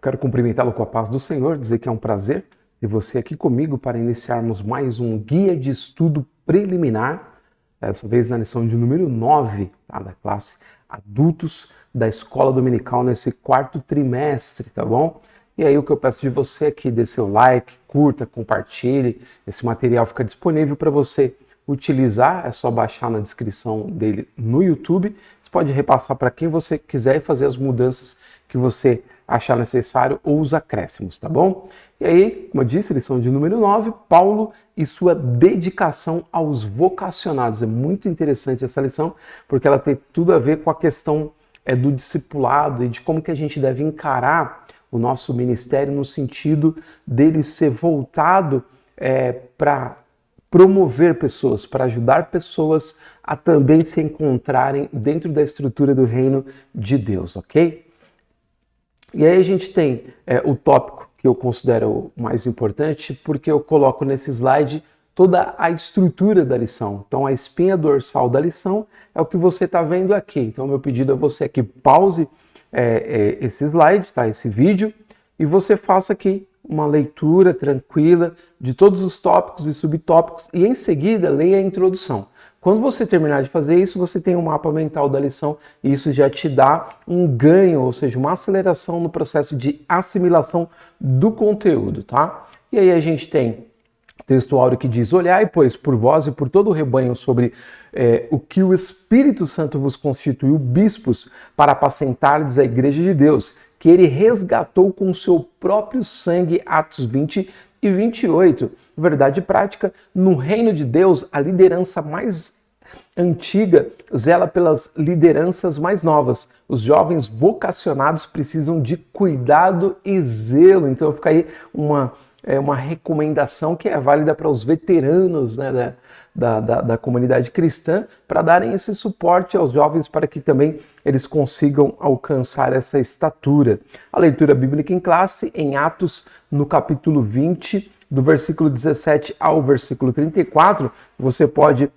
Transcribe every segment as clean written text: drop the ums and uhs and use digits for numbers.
Quero cumprimentá-lo com a paz do Senhor, dizer que é um prazer ter você aqui comigo para iniciarmos mais um guia de estudo preliminar, dessa vez na lição de número 9, tá? Da classe Adultos da Escola Dominical nesse quarto trimestre, tá bom? E aí o que eu peço de você é que dê seu like, curta, compartilhe, esse material fica disponível para você utilizar, é só baixar na descrição dele no YouTube, você pode repassar para quem você quiser e fazer as mudanças que você achar necessário ou os acréscimos, tá bom? E aí, como eu disse, lição de número 9, Paulo e sua dedicação aos vocacionados. É muito interessante essa lição, porque ela tem tudo a ver com a questão do discipulado e de como que a gente deve encarar o nosso ministério no sentido dele ser voltado para promover pessoas, para ajudar pessoas a também se encontrarem dentro da estrutura do reino de Deus, ok? E aí a gente tem o tópico que eu considero o mais importante, porque eu coloco nesse slide toda a estrutura da lição. Então a espinha dorsal da lição é o que você está vendo aqui. Então meu pedido a você é que pause esse slide, tá? Esse vídeo, e você faça aqui uma leitura tranquila de todos os tópicos e subtópicos e em seguida leia a introdução. Quando você terminar de fazer isso, você tem um mapa mental da lição e isso já te dá um ganho, ou seja, uma aceleração no processo de assimilação do conteúdo, tá? E aí a gente tem texto áureo que diz: olhai, pois, por vós e por todo o rebanho sobre o que o Espírito Santo vos constituiu bispos para apacentardes a igreja de Deus, que ele resgatou com o seu próprio sangue, Atos 20 e 28. Verdade prática, no reino de Deus, a liderança mais antiga zela pelas lideranças mais novas. Os jovens vocacionados precisam de cuidado e zelo. Então fica aí uma recomendação que é válida para os veteranos, né, da comunidade cristã, para darem esse suporte aos jovens para que também eles consigam alcançar essa estatura. A leitura bíblica em classe, em Atos, no capítulo 20, do versículo 17 ao versículo 34, você pode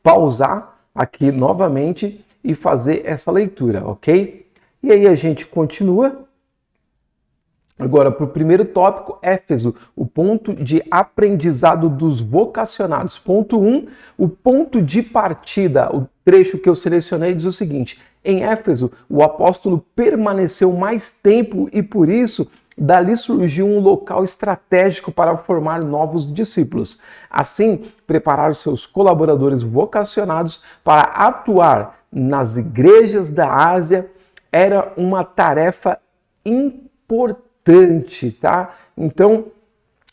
pausar aqui novamente e fazer essa leitura, ok? E aí a gente continua. Agora, para o primeiro tópico, Éfeso, o ponto de aprendizado dos vocacionados. Ponto 1, o ponto de partida, o trecho que eu selecionei diz o seguinte: em Éfeso, o apóstolo permaneceu mais tempo e, por isso, dali surgiu um local estratégico para formar novos discípulos. Assim, preparar seus colaboradores vocacionados para atuar nas igrejas da Ásia era uma tarefa importante, tá? Então,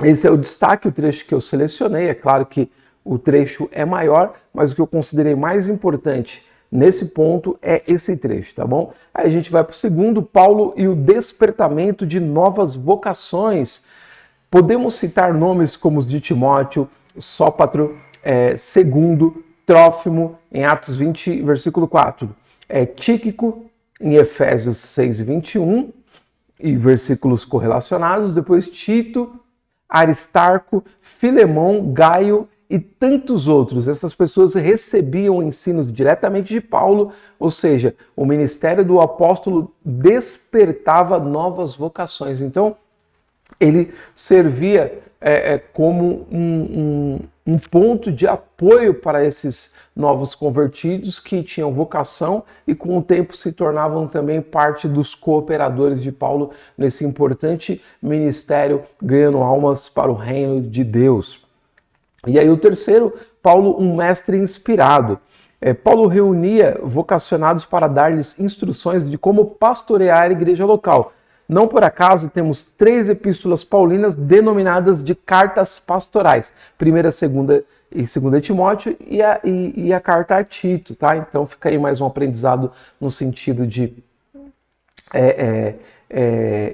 esse é o destaque, o trecho que eu selecionei. É claro que o trecho é maior, mas o que eu considerei mais importante nesse ponto é esse trecho, tá bom? Aí a gente vai para o segundo, Paulo e o despertamento de novas vocações. Podemos citar nomes como os de Timóteo, Sópatro, Segundo, Trófimo, em Atos 20, versículo 4. Tíquico, em Efésios 6, 21, e versículos correlacionados. Depois Tito, Aristarco, Filemão, Gaio e tantos outros. Essas pessoas recebiam ensinos diretamente de Paulo, ou seja, o ministério do apóstolo despertava novas vocações. Então, ele servia como um ponto de apoio para esses novos convertidos que tinham vocação e com o tempo se tornavam também parte dos cooperadores de Paulo nesse importante ministério, ganhando almas para o reino de Deus. E aí o terceiro, Paulo, um mestre inspirado. Paulo reunia vocacionados para dar-lhes instruções de como pastorear a igreja local. Não por acaso temos 3 epístolas paulinas denominadas de cartas pastorais. 1ª, 2ª e 2ª Timóteo e a carta a Tito, tá? Então fica aí mais um aprendizado no sentido de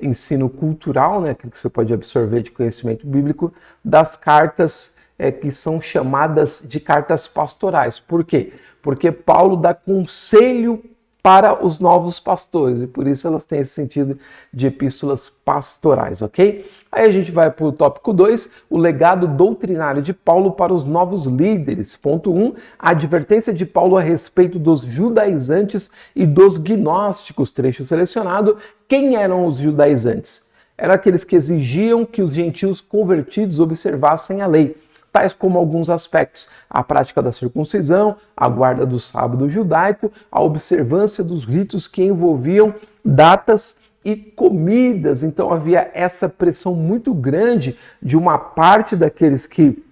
ensino cultural, né? Aquilo que você pode absorver de conhecimento bíblico das cartas que são chamadas de cartas pastorais. Por quê? Porque Paulo dá conselho para os novos pastores, e por isso elas têm esse sentido de epístolas pastorais, ok? Aí a gente vai para o tópico 2, o legado doutrinário de Paulo para os novos líderes. Ponto 1, a advertência de Paulo a respeito dos judaizantes e dos gnósticos. Trecho selecionado. Quem eram os judaizantes? Eram aqueles que exigiam que os gentios convertidos observassem a lei, tais como alguns aspectos: a prática da circuncisão, a guarda do sábado judaico, a observância dos ritos que envolviam datas e comidas. Então havia essa pressão muito grande de uma parte daqueles que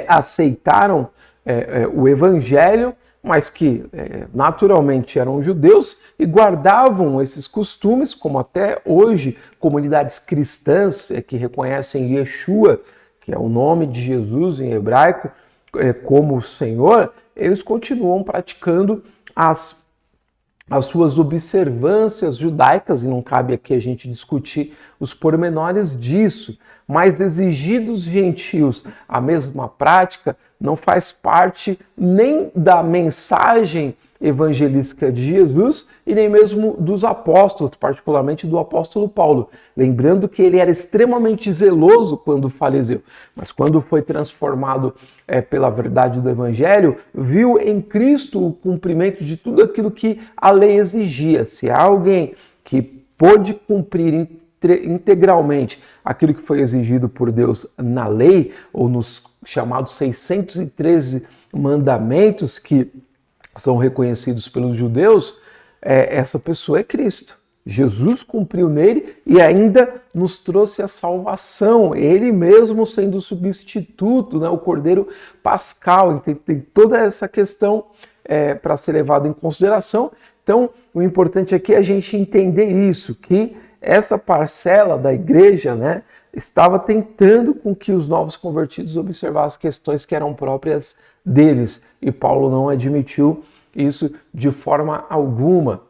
aceitaram o evangelho, mas que naturalmente eram judeus e guardavam esses costumes, como até hoje comunidades cristãs que reconhecem Yeshua, que é o nome de Jesus em hebraico, como o Senhor, eles continuam praticando as suas observâncias judaicas, e não cabe aqui a gente discutir os pormenores disso, mas exigir dos gentios a mesma prática não faz parte nem da mensagem evangelística de Jesus e nem mesmo dos apóstolos, particularmente do apóstolo Paulo. Lembrando que ele era extremamente zeloso quando faleceu, mas quando foi transformado pela verdade do evangelho, viu em Cristo o cumprimento de tudo aquilo que a lei exigia. Se há alguém que pôde cumprir integralmente aquilo que foi exigido por Deus na lei, ou nos chamados 613 mandamentos que são reconhecidos pelos judeus, essa pessoa é Cristo. Jesus cumpriu nele e ainda nos trouxe a salvação, ele mesmo sendo o substituto, né, o Cordeiro Pascal. Então, tem toda essa questão para ser levada em consideração. Então, o importante aqui é a gente entender isso, que essa parcela da igreja, né, estava tentando com que os novos convertidos observassem questões que eram próprias deles, e Paulo não admitiu isso de forma alguma.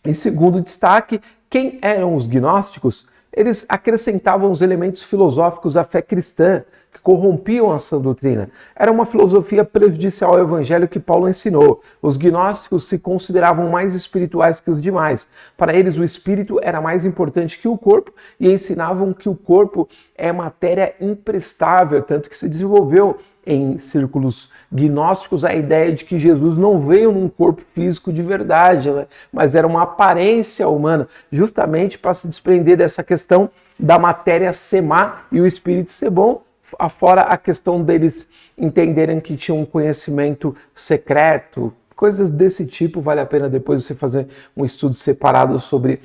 Em segundo destaque, quem eram os gnósticos? Eles acrescentavam os elementos filosóficos à fé cristã, que corrompiam a sã doutrina. Era uma filosofia prejudicial ao evangelho que Paulo ensinou. Os gnósticos se consideravam mais espirituais que os demais. Para eles, o espírito era mais importante que o corpo e ensinavam que o corpo é matéria imprestável, tanto que se desenvolveu em círculos gnósticos a ideia de que Jesus não veio num corpo físico de verdade, né? Mas era uma aparência humana, justamente para se desprender dessa questão da matéria ser má e o espírito ser bom, afora a questão deles entenderem que tinham um conhecimento secreto, coisas desse tipo. Vale a pena depois você fazer um estudo separado sobre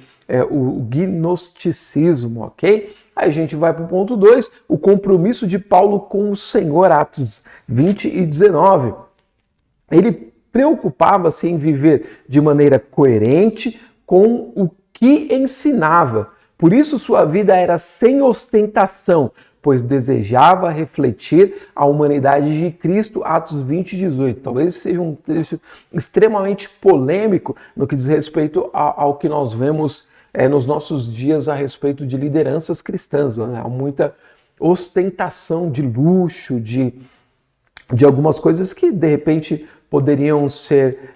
o gnosticismo, ok? Aí a gente vai para o ponto 2, o compromisso de Paulo com o Senhor, Atos 20 e 19. Ele preocupava-se em viver de maneira coerente com o que ensinava. Por isso sua vida era sem ostentação, pois desejava refletir a humanidade de Cristo, Atos 20 e 18. Talvez seja um trecho extremamente polêmico no que diz respeito ao que nós vemos nos nossos dias a respeito de lideranças cristãs, né? Há muita ostentação de luxo, de algumas coisas que de repente poderiam ser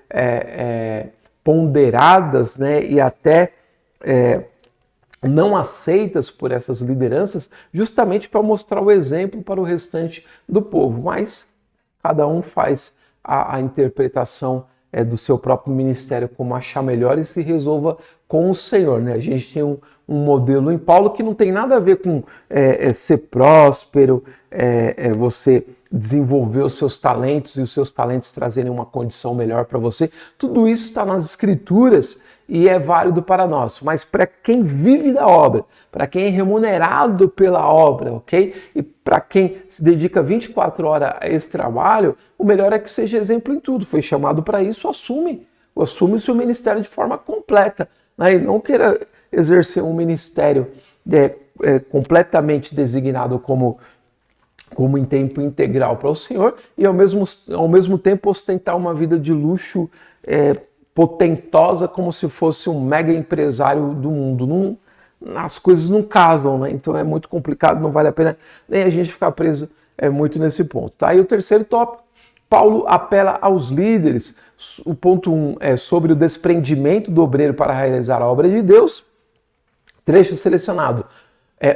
ponderadas, né? E até não aceitas por essas lideranças, justamente para mostrar o exemplo para o restante do povo. Mas cada um faz a interpretação do seu próprio ministério como achar melhor e se resolva com o Senhor, né? A gente tem um modelo em Paulo que não tem nada a ver com ser próspero, você desenvolver os seus talentos e os seus talentos trazerem uma condição melhor para você. Tudo isso está nas Escrituras e é válido para nós, mas para quem vive da obra, para quem é remunerado pela obra, ok? E para quem se dedica 24 horas a esse trabalho, o melhor é que seja exemplo em tudo. Foi chamado para isso, assume o seu ministério de forma completa, né? E não queira exercer um ministério completamente designado como em tempo integral para o Senhor e ao mesmo tempo ostentar uma vida de luxo potentosa como se fosse um mega empresário do mundo. As coisas não casam, né? Então é muito complicado, não vale a pena nem a gente ficar preso muito nesse ponto. Tá? E o terceiro tópico, Paulo apela aos líderes. O ponto 1 é sobre o desprendimento do obreiro para realizar a obra de Deus. Trecho selecionado.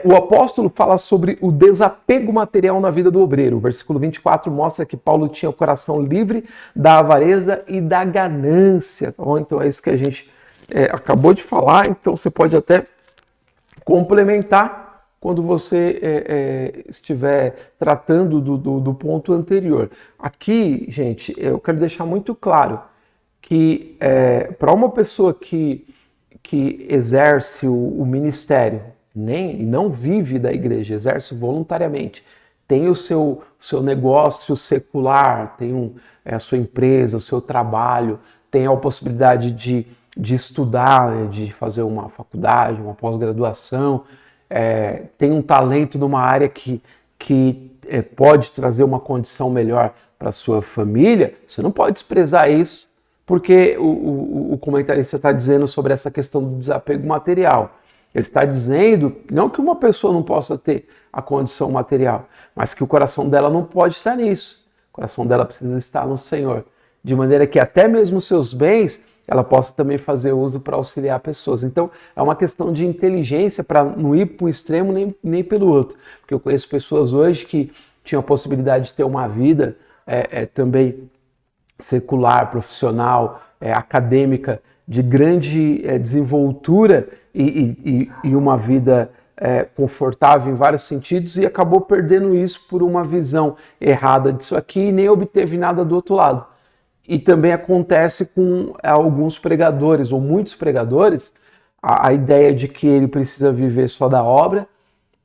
O apóstolo fala sobre o desapego material na vida do obreiro. O versículo 24 mostra que Paulo tinha o coração livre da avareza e da ganância. Tá bom? Então é isso que a gente acabou de falar. Então você pode até complementar quando você estiver tratando do ponto anterior. Aqui, gente, eu quero deixar muito claro que para uma pessoa que exerce o ministério, e não vive da igreja, exerce voluntariamente, tem o seu negócio secular, tem a sua empresa, o seu trabalho, tem a possibilidade de estudar, de fazer uma faculdade, uma pós-graduação, tem um talento numa área que pode trazer uma condição melhor para a sua família, você não pode desprezar isso, porque o comentarista está dizendo sobre essa questão do desapego material. Ele está dizendo, não que uma pessoa não possa ter a condição material, mas que o coração dela não pode estar nisso. O coração dela precisa estar no Senhor. De maneira que até mesmo os seus bens, ela possa também fazer uso para auxiliar pessoas. Então, é uma questão de inteligência para não ir para o extremo nem pelo outro. Porque eu conheço pessoas hoje que tinham a possibilidade de ter uma vida também secular, profissional, acadêmica, de grande desenvoltura e uma vida confortável em vários sentidos e acabou perdendo isso por uma visão errada disso aqui e nem obteve nada do outro lado. E também acontece com alguns pregadores, ou muitos pregadores, a ideia de que ele precisa viver só da obra,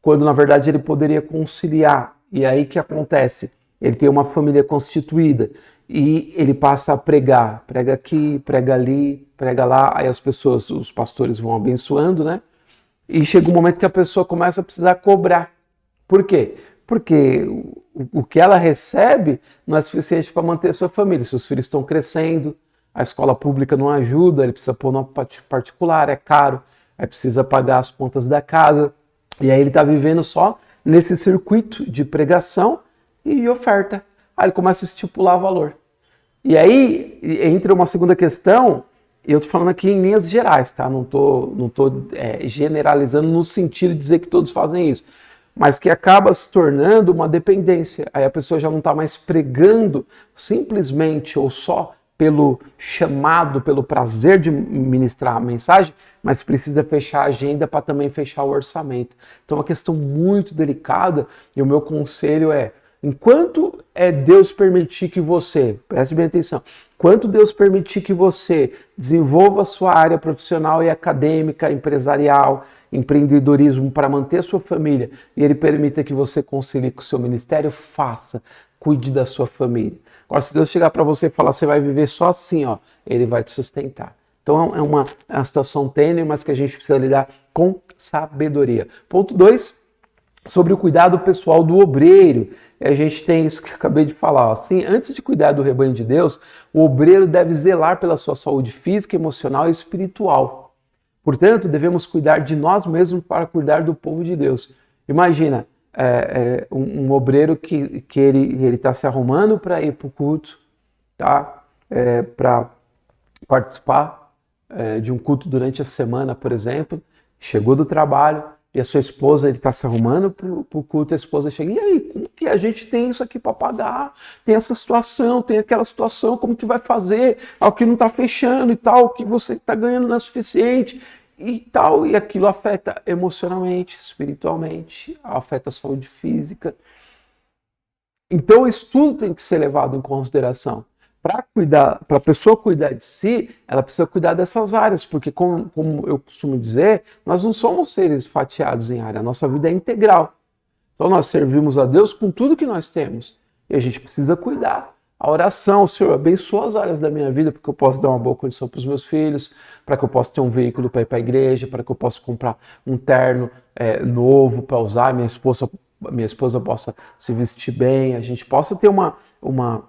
quando na verdade ele poderia conciliar. E aí que acontece? Ele tem uma família constituída e ele passa a pregar, prega aqui, prega ali, prega lá, aí as pessoas, os pastores vão abençoando, né? E chega um momento que a pessoa começa a precisar cobrar. Por quê? Porque o que ela recebe não é suficiente para manter a sua família. Seus filhos estão crescendo, a escola pública não ajuda, ele precisa pôr no particular, é caro, aí precisa pagar as contas da casa, e aí ele está vivendo só nesse circuito de pregação e oferta. Aí ele começa a estipular valor. E aí entra uma segunda questão, e eu estou falando aqui em linhas gerais, tá? Não tô generalizando no sentido de dizer que todos fazem isso, mas que acaba se tornando uma dependência. Aí a pessoa já não está mais pregando simplesmente ou só pelo chamado, pelo prazer de ministrar a mensagem, mas precisa fechar a agenda para também fechar o orçamento. Então é uma questão muito delicada e o meu conselho é, enquanto Deus permitir que você, preste bem atenção, enquanto Deus permitir que você desenvolva a sua área profissional e acadêmica, empresarial, empreendedorismo para manter a sua família e Ele permita que você concilie com o seu ministério, faça, cuide da sua família. Agora, se Deus chegar para você e falar, você vai viver só assim, ó, Ele vai te sustentar. Então é uma situação tênue, mas que a gente precisa lidar com sabedoria. Ponto 2, sobre o cuidado pessoal do obreiro. A gente tem isso que eu acabei de falar. Assim, antes de cuidar do rebanho de Deus, o obreiro deve zelar pela sua saúde física, emocional e espiritual. Portanto, devemos cuidar de nós mesmos para cuidar do povo de Deus. Imagina um obreiro que ele está se arrumando para ir para o culto, tá? Para participar de um culto durante a semana, por exemplo, chegou do trabalho, e a sua esposa, ele está se arrumando para o culto, a esposa chega, e aí, como que a gente tem isso aqui para pagar? Tem essa situação, tem aquela situação, como que vai fazer? O que não está fechando e tal, o que você está ganhando não é suficiente e tal, e aquilo afeta emocionalmente, espiritualmente, afeta a saúde física. Então isso tudo tem que ser levado em consideração. Para a pessoa cuidar de si, ela precisa cuidar dessas áreas, porque como eu costumo dizer, nós não somos seres fatiados em área, a nossa vida é integral. Então nós servimos a Deus com tudo que nós temos, e a gente precisa cuidar. A oração, Senhor, abençoa as áreas da minha vida, porque eu posso dar uma boa condição para os meus filhos, para que eu possa ter um veículo para ir para a igreja, para que eu possa comprar um terno novo para usar, minha esposa possa se vestir bem, a gente possa ter uma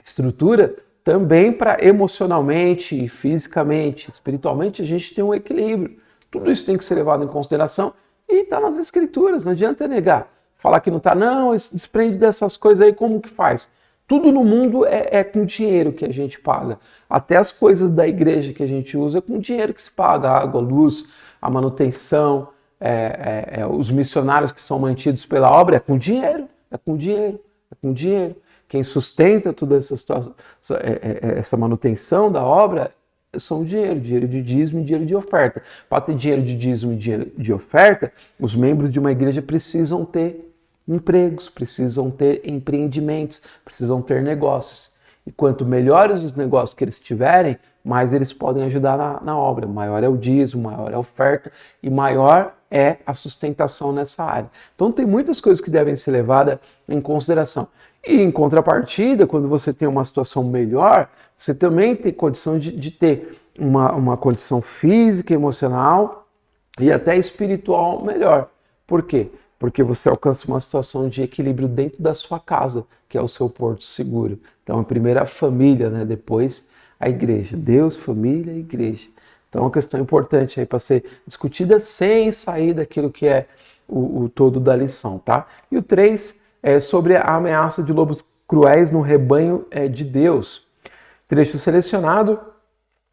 estrutura também para emocionalmente, fisicamente, espiritualmente, a gente tem um equilíbrio. Tudo isso tem que ser levado em consideração e está nas escrituras, não adianta negar. Falar que não está, não, desprende dessas coisas aí, como que faz? Tudo no mundo é com dinheiro que a gente paga. Até as coisas da igreja que a gente usa é com dinheiro que se paga, a água, a luz, a manutenção, os missionários que são mantidos pela obra, é com dinheiro, é com dinheiro, é com dinheiro. Quem sustenta toda essa situação, essa manutenção da obra, são dinheiro de dízimo e dinheiro de oferta. Para ter dinheiro de dízimo e dinheiro de oferta, os membros de uma igreja precisam ter empregos, precisam ter empreendimentos, precisam ter negócios. E quanto melhores os negócios que eles tiverem, mais eles podem ajudar na obra. Maior é o dízimo, maior é a oferta e maior é a sustentação nessa área. Então tem muitas coisas que devem ser levadas em consideração. E em contrapartida, quando você tem uma situação melhor, você também tem condição de ter uma condição física, emocional e até espiritual melhor. Por quê? Porque você alcança uma situação de equilíbrio dentro da sua casa, que é o seu porto seguro. Então, a primeira família, né? Depois a igreja. Deus, família e igreja. Então, é uma questão importante aí para ser discutida sem sair daquilo que é o todo da lição, tá? E o 3 é sobre a ameaça de lobos cruéis no rebanho de Deus. Trecho selecionado.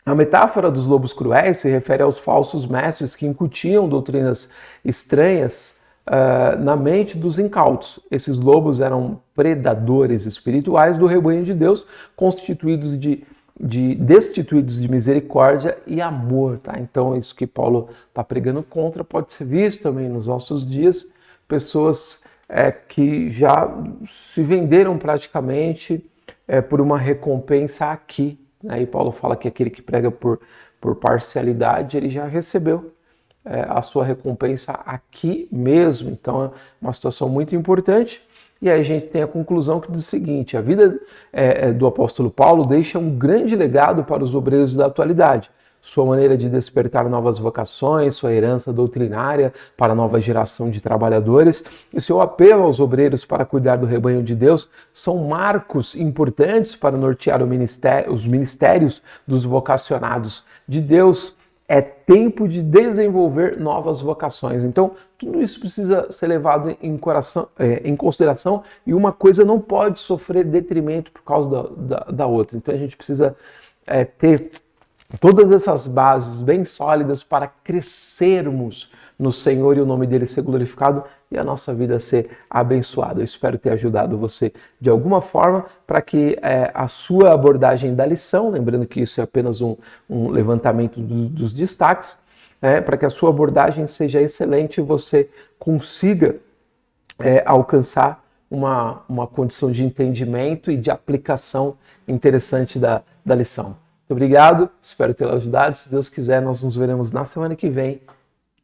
A metáfora dos lobos cruéis se refere aos falsos mestres que incutiam doutrinas estranhas na mente dos incautos. Esses lobos eram predadores espirituais do rebanho de Deus, constituídos destituídos de misericórdia e amor. Tá? Então, isso que Paulo está pregando contra pode ser visto também nos nossos dias. Pessoas que já se venderam praticamente por uma recompensa aqui. Aí Paulo fala que aquele que prega por parcialidade, ele já recebeu a sua recompensa aqui mesmo. Então é uma situação muito importante. E aí a gente tem a conclusão que diz o seguinte: a vida do apóstolo Paulo deixa um grande legado para os obreiros da atualidade. Sua maneira de despertar novas vocações, sua herança doutrinária para a nova geração de trabalhadores e seu apelo aos obreiros para cuidar do rebanho de Deus são marcos importantes para nortear os ministérios dos vocacionados de Deus. É tempo de desenvolver novas vocações. Então, tudo isso precisa ser levado em consideração e uma coisa não pode sofrer detrimento por causa da outra. Então, a gente precisa ter todas essas bases bem sólidas para crescermos no Senhor e o nome dele ser glorificado e a nossa vida ser abençoada. Eu espero ter ajudado você de alguma forma para que a sua abordagem da lição, lembrando que isso é apenas um levantamento dos destaques, para que a sua abordagem seja excelente e você consiga alcançar uma condição de entendimento e de aplicação interessante da lição. Muito obrigado, espero ter ajudado. Se Deus quiser, nós nos veremos na semana que vem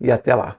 e até lá.